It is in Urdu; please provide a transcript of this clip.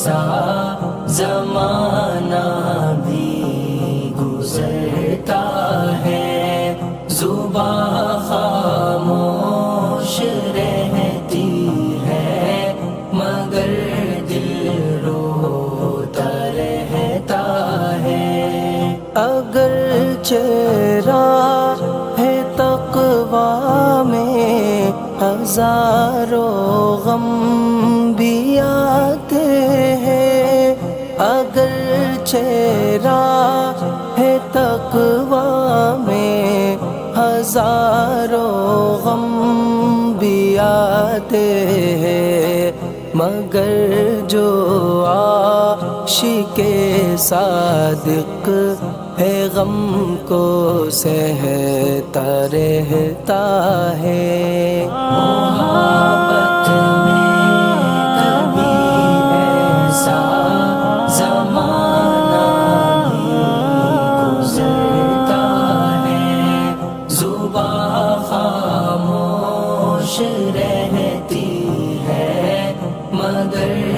ایسا زمانہ بھی گزرتا ہے، زباں خاموش رہتی ہے مگر دل روتا رہتا ہے۔ اگر چہرہ ہے تقویٰ میں ہزاروں غم بھی آتے ہیں، اگر چہرہ ہے تقویٰ میں ہزاروں غم بھی آتے ہیں، مگر جو عاشق صادق ہے غم کو سہتا رہتا ہے۔ محبت میں کبھی ایسا زمانہ بھی گزرتا ہے، زباں خاموش رہتی ہے مگر